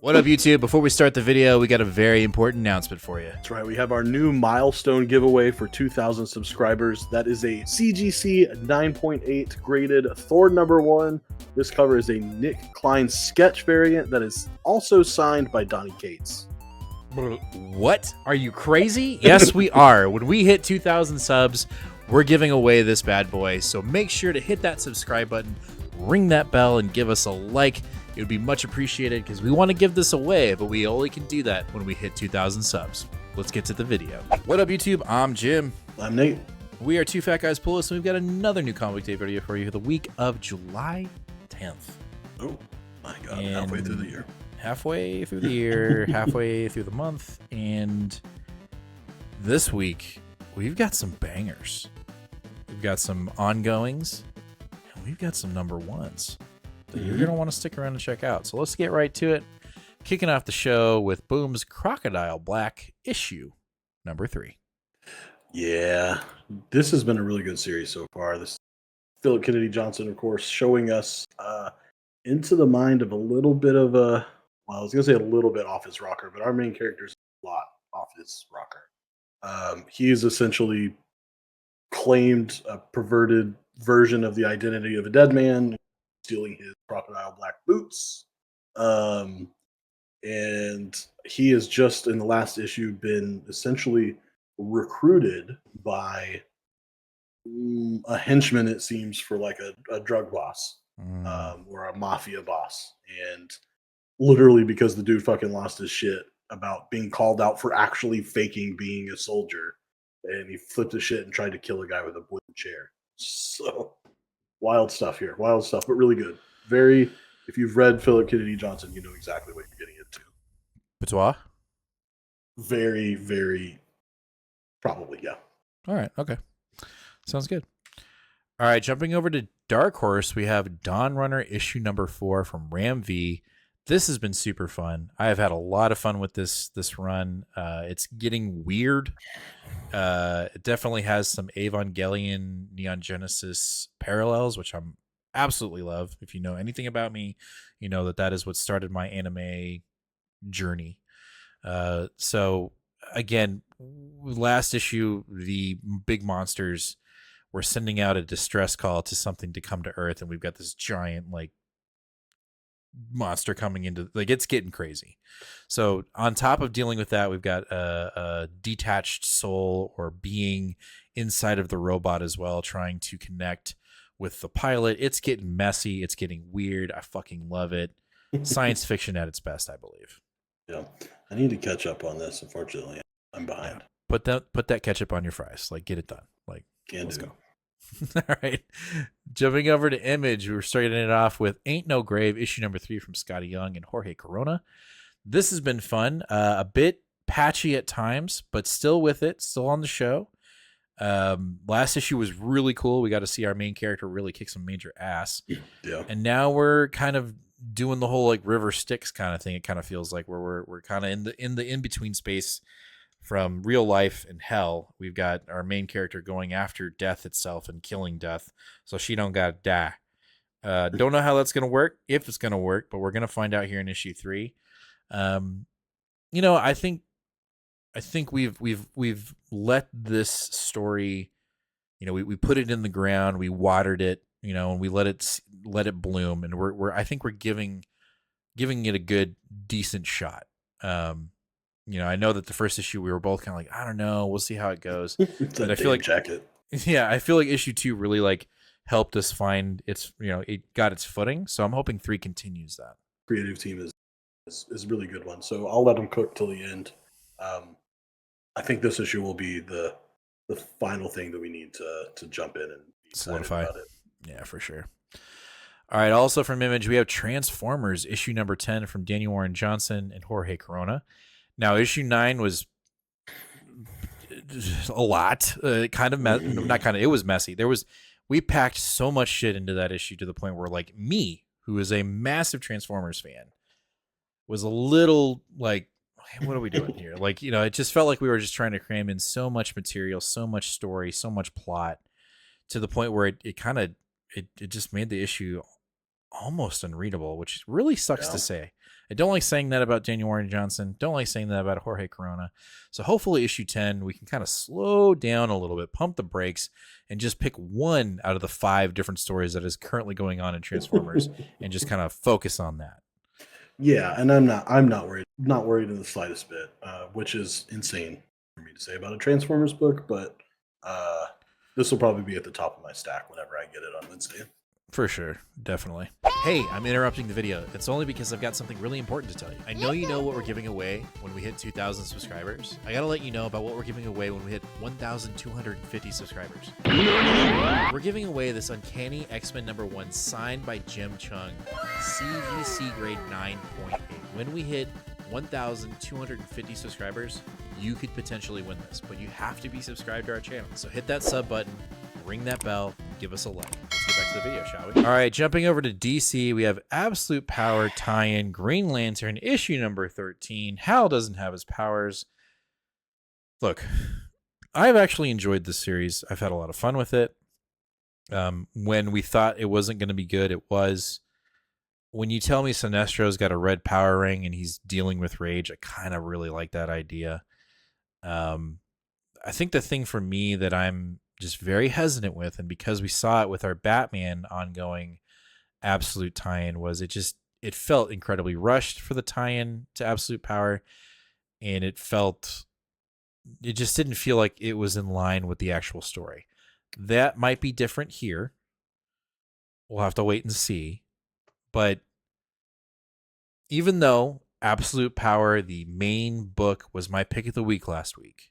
What up, YouTube? Before we start the video, we got a very important announcement for you. That's right, we have our new milestone giveaway for 2,000 subscribers. That is a CGC 9.8 graded Thor #1. This cover is a Nick Klein sketch variant that is also signed by Donny Cates. What? Are you crazy? Yes, we are. When we hit 2,000 subs, we're giving away this bad boy. So make sure to hit that subscribe button, ring that bell, and give us a like. It would be much appreciated because we want to give this away, but we only can do that when we hit 2,000 subs. Let's get to the video. What up, YouTube? I'm Jim. I'm Nate. We are Two Fat Guys Pull, so we've got another new comic day video for you the week of July 10th. Oh my god, halfway through the year. Halfway through the year, halfway through the month, and this week we've got some bangers. We've got some ongoings, and we've got some #1s that you're going to want to stick around and check out. So let's get right to it. Kicking off the show with Boom's Crocodile Black issue #3. Yeah, this has been a really good series so far. This Philip Kennedy Johnson, of course, showing us into the mind of a little bit of a, well, I was going to say a little bit off his rocker, but our main character is a lot off his rocker. He is essentially claimed a perverted version of the identity of a dead man, stealing his crocodile black boots. And he has just in the last issue been essentially recruited by a henchman, it seems, for like a drug boss or a mafia boss. And literally because the dude fucking lost his shit about being called out for actually faking being a soldier. And he flipped his shit and tried to kill a guy with a wooden chair. So wild stuff here. Wild stuff, but really good. Very, if you've read Philip Kennedy Johnson, you know exactly what you're getting into. Patois? Very, very, probably, yeah. All right, okay. Sounds good. All right, jumping over to Dark Horse, we have Dawn Runner issue #4 from Ram V. This has been super fun. I have had a lot of fun with this run. It's getting weird. It definitely has some Evangelion Neon Genesis parallels, which I'm absolutely love. If you know anything about me, you know that is what started my anime journey. So again, last issue, the big monsters were sending out a distress call to something to come to Earth, and we've got this giant like monster coming into, like, it's getting crazy. So on top of dealing with that, we've got a detached soul or being inside of the robot as well, trying to connect with the pilot. It's getting messy. It's getting weird. I fucking love it. Science fiction at its best, I believe. Yeah, I need to catch up on this. Unfortunately, I'm behind. Yeah. Put that ketchup on your fries. Like, get it done. Like, let's go. All right. Jumping over to Image, we're starting it off with Ain't No Grave, issue #3 from Scotty Young and Jorge Corona. This has been fun. A bit patchy at times, but still with it, still on the show. Last issue was really cool. We got to see our main character really kick some major ass. Yeah. And now we're kind of doing the whole like River Styx kind of thing. It kind of feels like where we're kind of in the in-between space from real life and hell. We've got our main character going after death itself and killing death, so she don't gotta die. Don't know how that's gonna work, if it's gonna work, but we're gonna find out here in issue 3. You know, I think we've let this story, you know, we put it in the ground, we watered it, you know, and we let it bloom, and I think we're giving it a good, decent shot. You know, I know that the first issue we were both kind of like, I don't know, we'll see how it goes. But I feel like jacket. Yeah, I feel like issue 2 really like helped us find its, you know, it got its footing. So I'm hoping 3 continues that. Creative team is a really good one. So I'll let them cook till the end. I think this issue will be the final thing that we need to jump in and be solidify about it. Yeah, for sure. All right, also from Image, we have Transformers issue #10 from Daniel Warren Johnson and Jorge Corona. Now, issue 9 was a lot, kind of not kind of. It was messy. We packed so much shit into that issue to the point where, like, me, who is a massive Transformers fan, was a little like, what are we doing here? Like, you know, it just felt like we were just trying to cram in so much material, so much story, so much plot, to the point where it kind of it just made the issue almost unreadable, which really sucks to say. I don't like saying that about Daniel Warren Johnson. Don't like saying that about Jorge Corona. So hopefully issue 10, we can kind of slow down a little bit, pump the brakes, and just pick one out of the 5 different stories that is currently going on in Transformers and just kind of focus on that. Yeah, and I'm not worried in the slightest bit, which is insane for me to say about a Transformers book, but this will probably be at the top of my stack whenever I get it on Wednesday. For sure, definitely. Hey, I'm interrupting the video. It's only because I've got something really important to tell you. I know you know what we're giving away when we hit 2,000 subscribers. I gotta let you know about what we're giving away when we hit 1,250 subscribers. We're giving away this Uncanny X-Men #1 signed by Jim Chung, CGC grade 9.8. When we hit 1,250 subscribers, you could potentially win this, but you have to be subscribed to our channel. So hit that sub button, ring that bell, give us a like. Let's get back to the video, shall we? All right, jumping over to DC, we have Absolute Power tie-in Green Lantern issue number 13. Hal doesn't have his powers. Look, I've actually enjoyed this series. I've had a lot of fun with it. When we thought it wasn't going to be good, it was. When you tell me Sinestro's got a red power ring and he's dealing with rage, I kind of really like that idea. I think the thing for me that I'm just very hesitant with, and because we saw it with our Batman ongoing Absolute tie-in, was it felt incredibly rushed for the tie-in to Absolute Power, and it just didn't feel like it was in line with the actual story. That might be different here. We'll have to wait and see. But even though Absolute Power, the main book, was my pick of the week last week,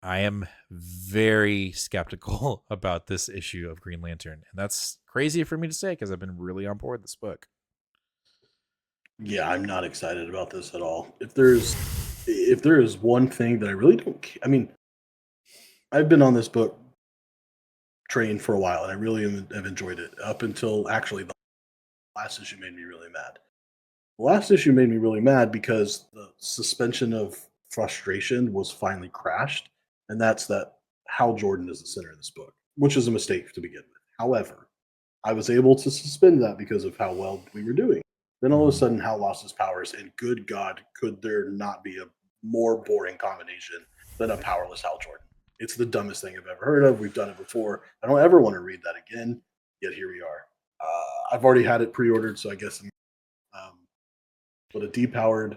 I am very skeptical about this issue of Green Lantern. And that's crazy for me to say because I've been really on board with this book. Yeah, I'm not excited about this at all. If there is one thing that I really don't, I mean, I've been on this book train for a while, and I really have enjoyed it up until actually the last issue made me really mad. The last issue made me really mad because the suspension of frustration was finally crashed, and that's that Hal Jordan is the center of this book, which is a mistake to begin with. However, I was able to suspend that because of how well we were doing. Then all of a sudden, Hal lost his powers, and good God, could there not be a more boring combination than a powerless Hal Jordan? It's the dumbest thing I've ever heard of. We've done it before. I don't ever want to read that again, yet here we are. I've already had it pre-ordered, so I guess but a depowered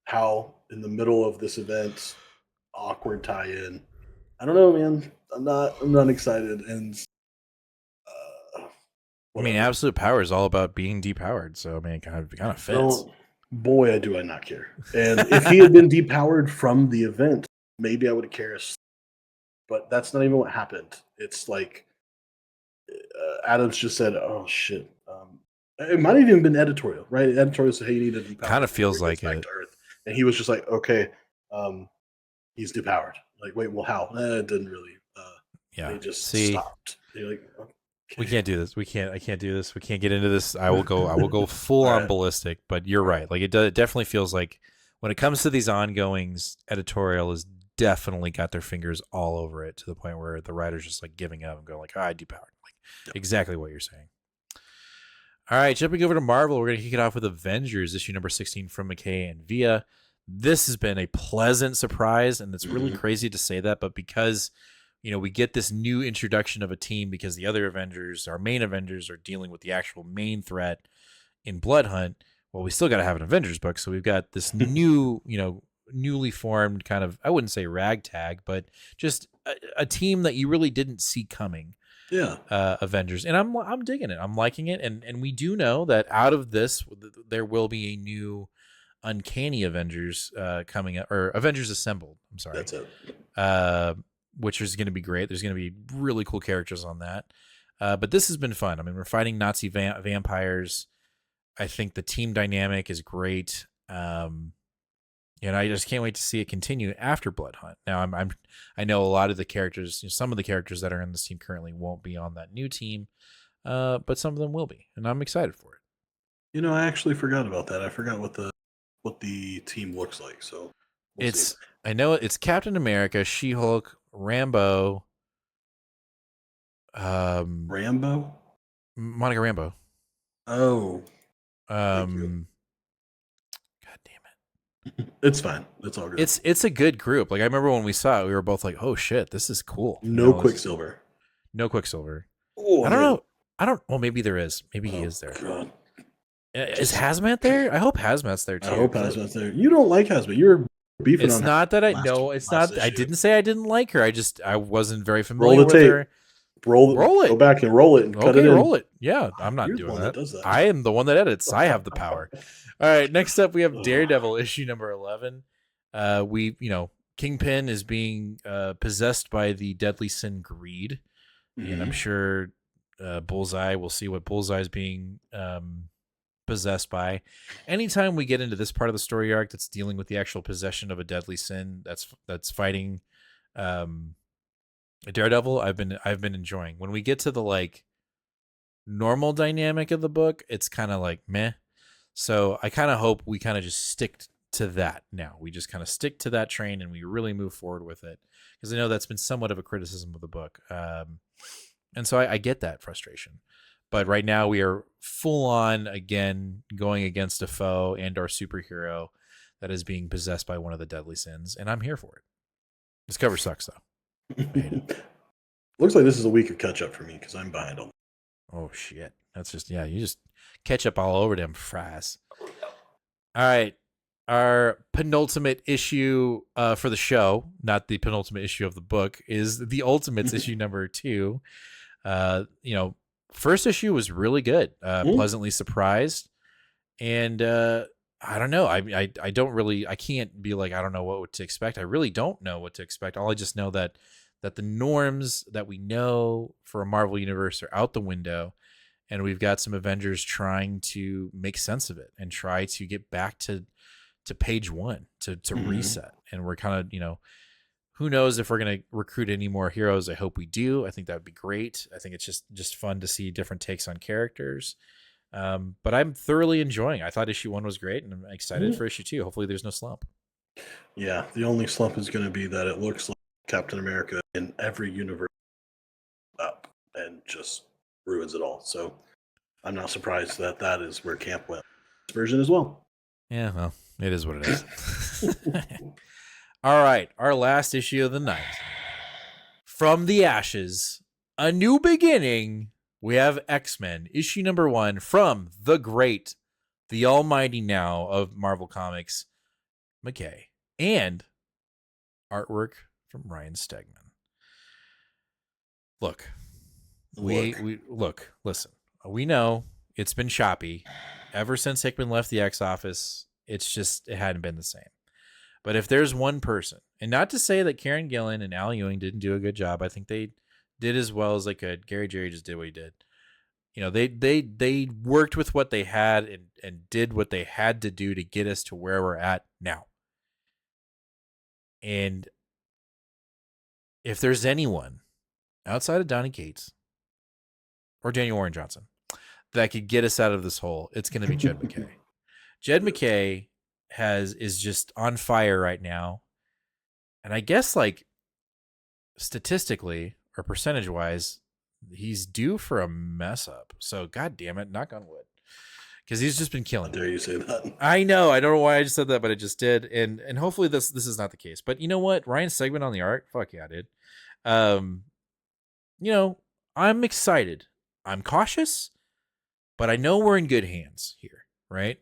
Hal in the middle of this event, awkward tie-in. I don't know, man. I'm not excited, and I mean, Absolute Power is all about being depowered, so I mean, it kind of fits. Well, boy, do I not care. And if he had been depowered from the event, maybe I would have cared. But that's not even what happened. It's like Adams just said, "Oh shit." It might have even been editorial, right? Editorial said, "Hey, you need to depower." Kind of feels like it. To Earth. And he was just like, "Okay, he's depowered." Like, wait, well, how? It didn't really. Yeah, they just see, stopped. They're like, okay. We can't do this. I can't do this. We can't get into this. I will go full on ballistic. But you're right. Like it definitely feels like when it comes to these ongoings, editorial has definitely got their fingers all over it to the point where the writer's just like giving up and going like, I depowered. Like exactly what you're saying. All right, jumping over to Marvel, we're going to kick it off with Avengers, issue number 16 from McKay and Via. This has been a pleasant surprise, and it's really crazy to say that, but because we get this new introduction of a team because the other Avengers, our main Avengers, are dealing with the actual main threat in Blood Hunt. Well, we still got to have an Avengers book, so we've got this new, newly formed kind of, I wouldn't say ragtag, but just a team that you really didn't see coming. Yeah. Avengers, and I'm digging it. I'm liking it, and we do know that out of this, there will be a new Uncanny Avengers coming up, or Avengers Assembled. I'm sorry. That's it. Which is going to be great. There's going to be really cool characters on that. But this has been fun. I mean, we're fighting Nazi vampires. I think the team dynamic is great. And I just can't wait to see it continue after Blood Hunt. Now, I know a lot of the characters, some of the characters that are in this team currently won't be on that new team, but some of them will be, and I'm excited for it. I actually forgot about that. I forgot what the team looks like. So I know it's Captain America, She-Hulk, Rambo, Rambo, Monica Rambo. Oh, It's fine. It's all good. It's a good group. Like I remember when we saw it, we were both like, "Oh shit, this is cool." No Quicksilver. No Quicksilver. Oh, I don't know. Well, maybe there is. Maybe he is there. God. Is Hazmat there? I hope Hazmat's there too. I hope Hazmat's there. You don't like Hazmat. You're beefing on It's not that I know. It's not. issue. I didn't say I didn't like her. I wasn't very familiar with her. Roll it. Go back and roll it and cut it in. Roll it. Yeah, I'm not doing that. Does that. I am the one that edits. I have the power. All right. Next up, we have Daredevil issue number 11. Kingpin is being possessed by the deadly sin greed, and I'm sure Bullseye. We'll see what Bullseye is being possessed by. Anytime we get into this part of the story arc that's dealing with the actual possession of a deadly sin that's fighting Daredevil, I've been enjoying. When we get to the like normal dynamic of the book, it's kind of like meh. So I kind of hope we kind of just stick to that now. We just kind of stick to that train and we really move forward with it, because I know that's been somewhat of a criticism of the book. And so I get that frustration. But right now we are full on again going against a foe and our superhero that is being possessed by one of the deadly sins, and I'm here for it. This cover sucks though. Looks like this is a week of catch up for me because I'm behind on. Oh shit! That's just you just ketchup all over them fries. All right, our penultimate issue for the show, not the penultimate issue of the book, is the Ultimates issue number 2. First issue was really good. Pleasantly surprised, and I don't know. I don't really. I can't be like I don't know what to expect. I really don't know what to expect. All I just know that the norms that we know for a Marvel universe are out the window, and we've got some Avengers trying to make sense of it and try to get back to page 1 to reset. And we're kind of who knows if we're going to recruit any more heroes. I hope we do. I think that would be great. I think it's just fun to see different takes on characters. But I'm thoroughly enjoying. I thought issue 1 was great, and I'm excited for issue 2. Hopefully there's no slump. Yeah, the only slump is going to be that it looks like Captain America in every universe up and just ruins it all. So I'm not surprised that is where Camp went. This version as well. Yeah, well, it is what it is. All right, our last issue of the night. From the Ashes, A New Beginning. We have X-Men, issue number 1 from the great, the almighty now of Marvel Comics, McKay, and artwork from Ryan Stegman. Listen, we know it's been choppy ever since Hickman left the X office. It hadn't been the same. But if there's one person, and not to say that Kieran Gillen and Al Ewing didn't do a good job, I think they did as well as they could. Gary Jerry just did what he did. They worked with what they had and did what they had to do to get us to where we're at now. And if there's anyone outside of Donny Cates or Daniel Warren Johnson that could get us out of this hole, it's going to be Jed McKay. Jed McKay is just on fire right now. And I guess like statistically or percentage wise, he's due for a mess up. So God damn it, knock on wood. Because he's just been killing. How dare you say that? I know. I don't know why I just said that, but it just did. And hopefully this is not the case. But you know what? Ryan Stegman on the art. Fuck yeah, dude. I'm excited. I'm cautious, but I know we're in good hands here, right?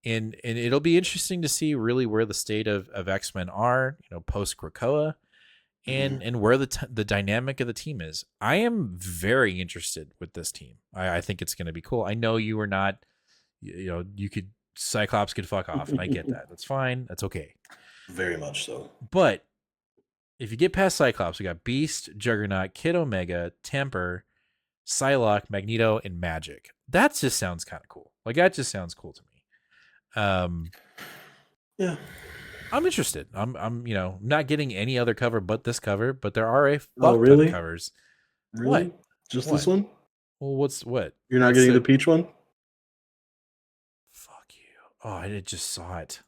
And it'll be interesting to see really where the state of X-Men are, post Krakoa, and where the dynamic of the team is. I am very interested with this team. I think it's going to be cool. I know you are not, Cyclops could fuck off, and I get that. That's fine. That's okay. Very much so. But if you get past Cyclops, we got Beast, Juggernaut, Kid Omega, Temper, Psylocke, Magneto, and Magik. That just sounds kind of cool. Like that just sounds cool to me. Yeah, I'm interested. I'm not getting any other cover but this cover, but there are a fuck ton of covers. Really? What? Just this one? Well, what? You're not getting the peach one? Fuck you. Oh, I just saw it.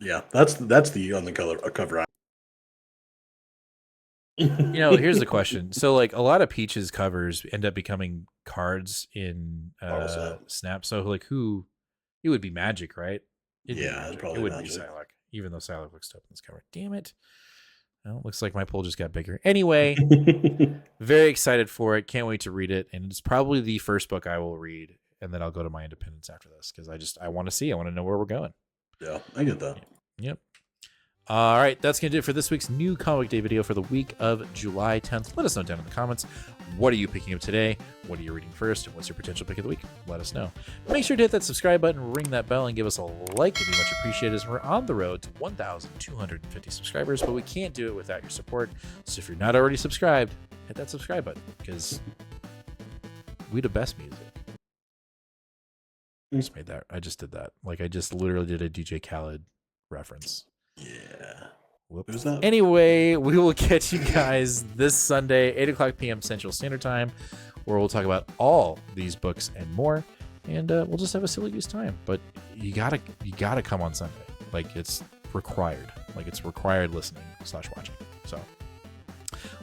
Yeah, that's the on the cover. Here's the question. So like a lot of Peach's covers end up becoming cards in Snap. So like who it would be Magik, right? Yeah, it probably would be Magik. Psylocke, even though Psylocke looks dope in this cover. Damn it. Well, looks like my poll just got bigger. Anyway, very excited for it. Can't wait to read it. And it's probably the first book I will read. And then I'll go to my independence after this because I want to see. I want to know where we're going. Yeah, I get that. Yep. All right, that's going to do it for this week's new Comic Day video for the week of July 10th. Let us know down in the comments. What are you picking up today? What are you reading first? And what's your potential pick of the week? Let us know. Make sure to hit that subscribe button, ring that bell, and give us a like. It'd be much appreciated as we're on the road to 1,250 subscribers, but we can't do it without your support. So if you're not already subscribed, hit that subscribe button because we the best music. I just did that. Like I just literally did a DJ Khaled reference. Yeah. Whoops. Who's that? Anyway, we will catch you guys this Sunday, 8 o'clock p.m. Central Standard Time, where we'll talk about all these books and more, and we'll just have a silly goose time. But you gotta come on Sunday. Like it's required. Like it's required listening / watching. So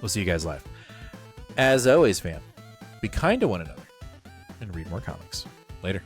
we'll see you guys live. As always, fam, be kind to one another and read more comics. Later.